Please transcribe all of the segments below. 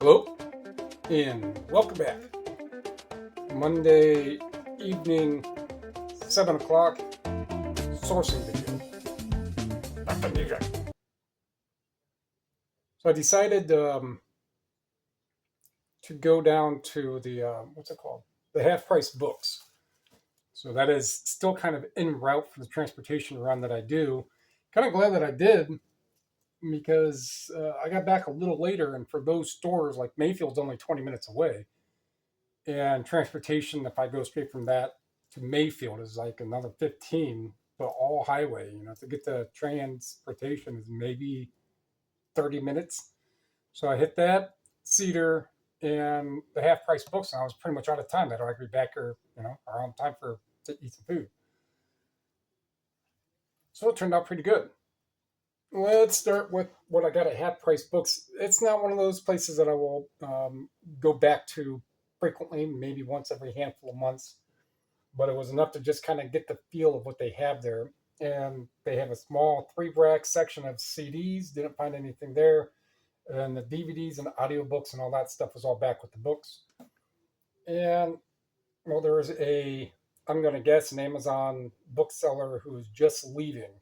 Hello and welcome back. Monday evening, 7 o'clock, sourcing video. Back to music. So I decided to go down to the, what's it called? The half price books. So that is still kind of en route for the transportation run that I do. Kind of glad that I did because I got back a little later, and for those stores, like Mayfield's only 20 minutes away. And transportation, if I go straight from that to Mayfield, is like another 15, but all highway. To get the transportation is maybe 30 minutes. So I hit that, Cedar, and the half price books, and I was pretty much out of time. That I could be back here, around time to eat some food. So it turned out pretty good. Let's start with what I got at half price books. It's not one of those places that I will go back to frequently, maybe once every handful of months, but it was enough to just kind of get the feel of what they have there. And they have a small 3-rack section of CDs, didn't find anything there. And the DVDs and audiobooks and all that stuff was all back with the books. And, well, there was I'm going to guess, an Amazon bookseller who was just leaving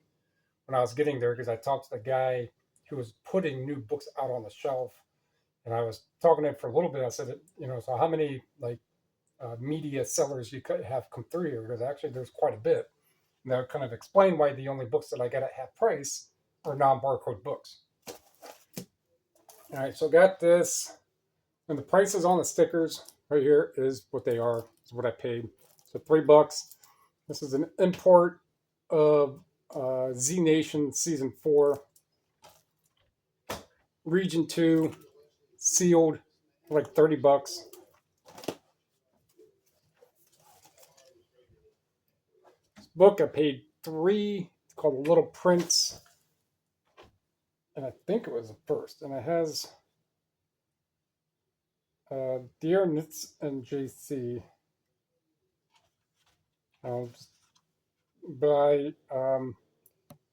when I was getting there, because I talked to the guy who was putting new books out on the shelf. And I was talking to him for a little bit. I said, so how many media sellers you could have come through here? Because actually there's quite a bit. And that would kind of explain why the only books that I got at half price are non-barcode books. All right, so got this. And the prices on the stickers right here is what they are, is what I paid. So $3. This is an import of Z Nation Season 4. Region 2, sealed, for like $30. This book I paid $3. It's called Little Prince. And I think it was the first. And it has Dear Nitz and JC. By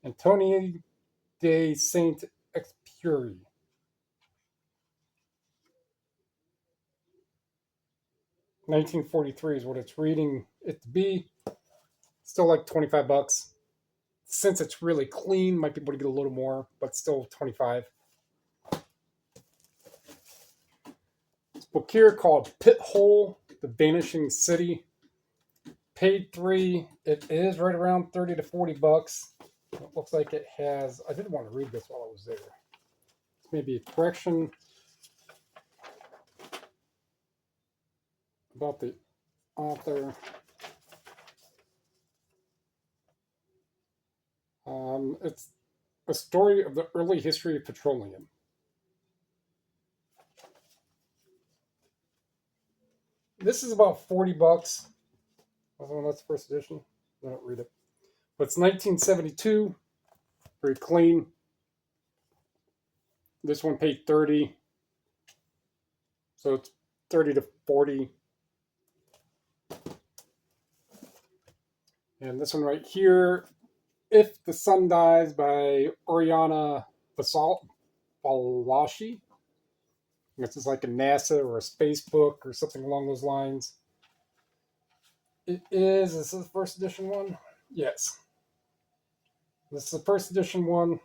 Antonio de Saint Exupéry. $1943 is what it's reading it to be. Still like $25. Since it's really clean, might be able to get a little more, but still $25. This book here called Pit Hole, The Vanishing City. Paid $3. It is right around $30 to $40. It looks like it has. I didn't want to read this while I was there. It's maybe a correction about the author. It's a story of the early history of petroleum. This is about $40. Oh, that's the first edition. I don't read it. But it's 1972. Very clean. This one paid $30. So it's $30 to $40. And this one right here, If the Sun Dies by Oriana Fallaci. This is like a NASA or a space book or something along those lines. This is the first edition one? Yes. This is the first edition one.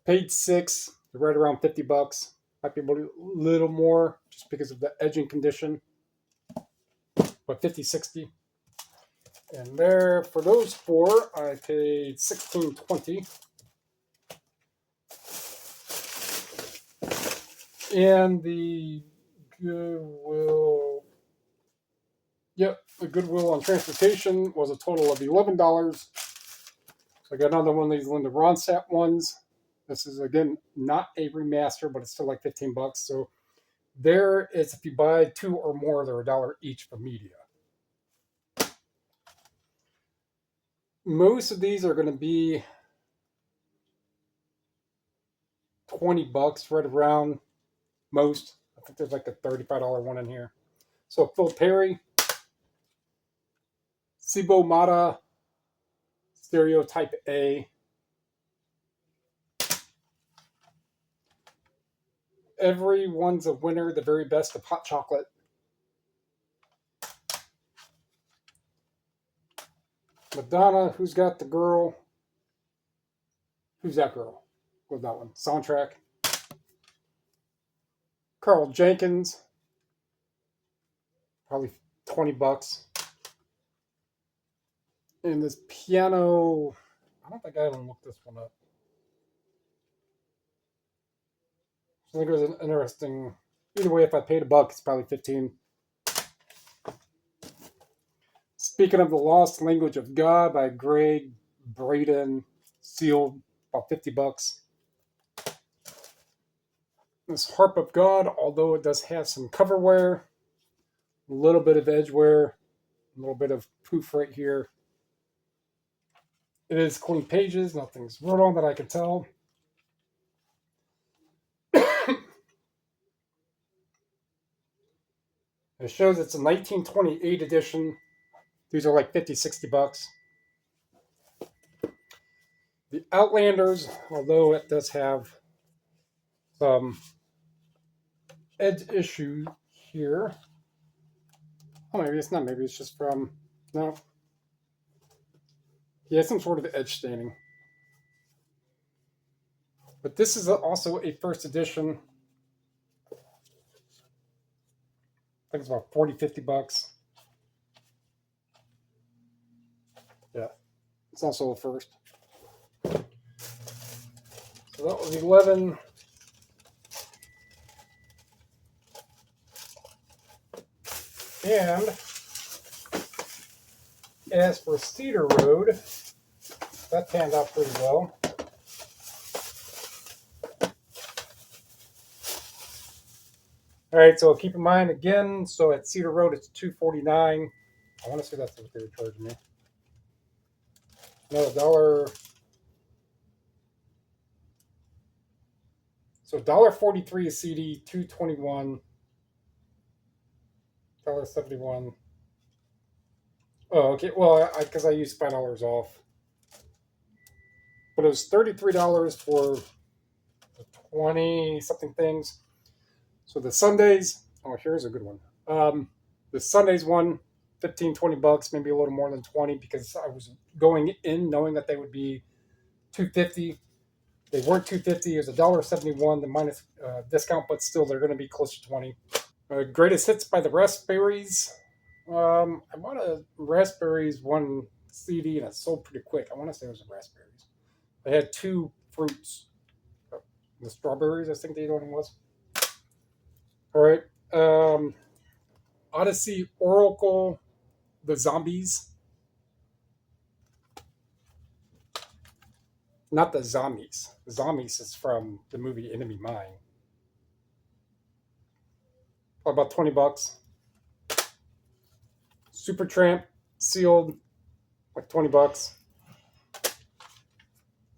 Paid $6, right around $50. Might be a little more just because of the edging condition. But $50, $60. And there, for those 4, I paid $16.20. And the Goodwill, the Goodwill on transportation was a total of $11. So I got another one of these Linda Ronstadt ones. This is, again, not a remaster, but it's still like $15. So there is, if you buy 2 or more, they're $1 each for media. Most of these are going to be $20, right around most. I think there's like a $35 one in here. So Phil Perry, Sibo Mata, Stereotype A. Everyone's a winner, the very best of hot chocolate. Madonna, Who's Got the Girl? Who's That Girl? With that one. Soundtrack. Carl Jenkins, probably $20. And this piano, I don't think I even looked this one up. I think it was an interesting. Either way, if I paid $1, it's probably 15. Speaking of the Lost Language of God by Greg Braden, sealed, about $50. This Harp of God, although it does have some cover wear, a little bit of edge wear, a little bit of poof right here. It is clean pages, nothing's wrote on that I can tell. It shows it's a 1928 edition. These are like $50, $60. The Outlanders, although it does have some edge issue here. Oh, maybe it's not. Maybe it's just from, no. Yeah, some sort of edge staining. But this is also a first edition. I think it's about $40, $50. Yeah, it's also a first. So that was 11. And as for Cedar Road, that panned out pretty well. All right, so keep in mind again, so at Cedar Road it's $2.49. I want to say that's what they were charging me. No, dollar. So $1.43 a CD, $2.21, $1.71. Oh, okay. Well, because I used $5 off, but it was $33 for 20 something things. So the Sundays. Oh, here's a good one. The Sundays one, $15-$20, maybe a little more than 20, because I was going in knowing that they would be $2.50. They weren't $2.50. It was $1.71, the minus discount, but still they're going to be close to 20. Greatest hits by the Raspberries. I bought a Raspberries one CD and it sold pretty quick. I want to say it was a Raspberries. They had two fruits. The strawberries, I think the other one was. All right. Odyssey Oracle, the Zombies. Not the Zombies. The Zombies is from the movie Enemy Mine. About $20. Supertramp, sealed, like $20.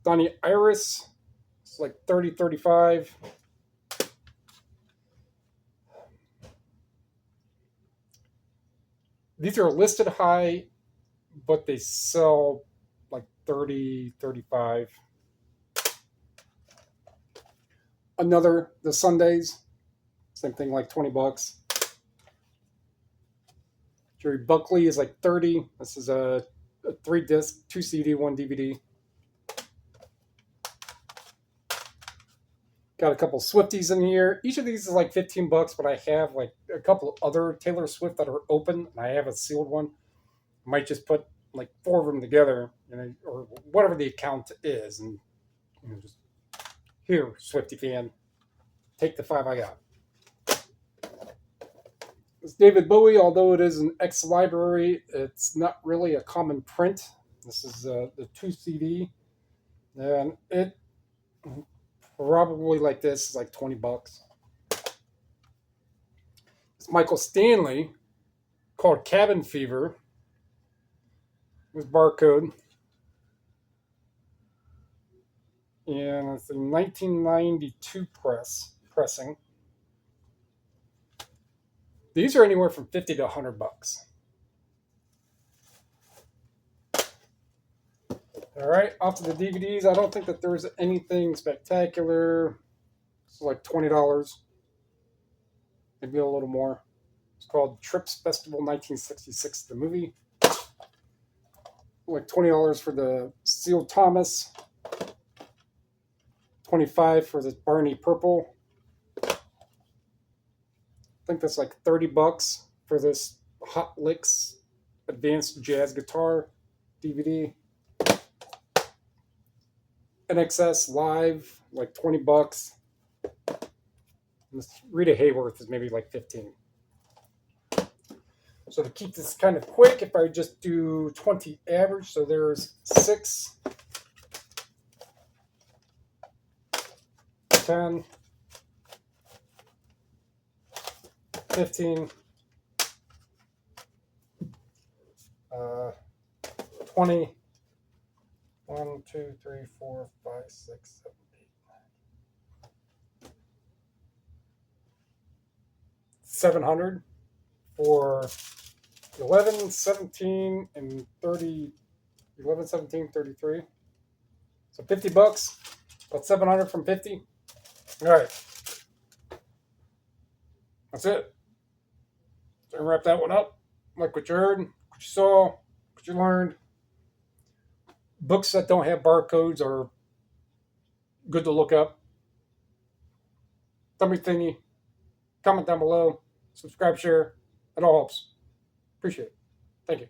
Donnie Iris, it's like $30, $35. These are listed high, but they sell like $30, $35. Another, the Sundays, same thing, like $20. Jerry Buckley is like $30. This is a 3-disc, 2 CD, 1 DVD. Got a couple Swifties in here. Each of these is like $15, but I have like a couple other Taylor Swift that are open, and I have a sealed one. I might just put like 4 of them together, or whatever the account is, and just here, Swiftie fan, take the 5 I got. It's David Bowie, although it is an ex-library, it's not really a common print. This is the 2 CD, and it probably like this is like $20. It's Michael Stanley, called Cabin Fever. With barcode. And it's a 1992 pressing. These are anywhere from $50 to $100. All right, off to the DVDs. I don't think that there's anything spectacular. It's like $20. maybe a little more. It's called Trips Festival 1966, the movie. Like $20 for the Seal Thomas, 25 for the Barney Purple. I think that's like $30 for this Hot Licks Advanced Jazz Guitar DVD. NXS Live, like $20. And this Rita Hayworth is maybe like 15. So to keep this kind of quick, if I just do 20 average, so there's 6, 10, 15, 20, 1, 2, 3, 4, 5, 6, 7, 8, 9, 700 for 11, 17, and 30, 11, 17, 33. So $50, about 700 from 50. All right. That's it. So wrap that one up. Like what you heard, what you saw, what you learned. Books that don't have barcodes are good to look up. Thumb thingy. Comment down below. Subscribe, share. It all helps. Appreciate it. Thank you.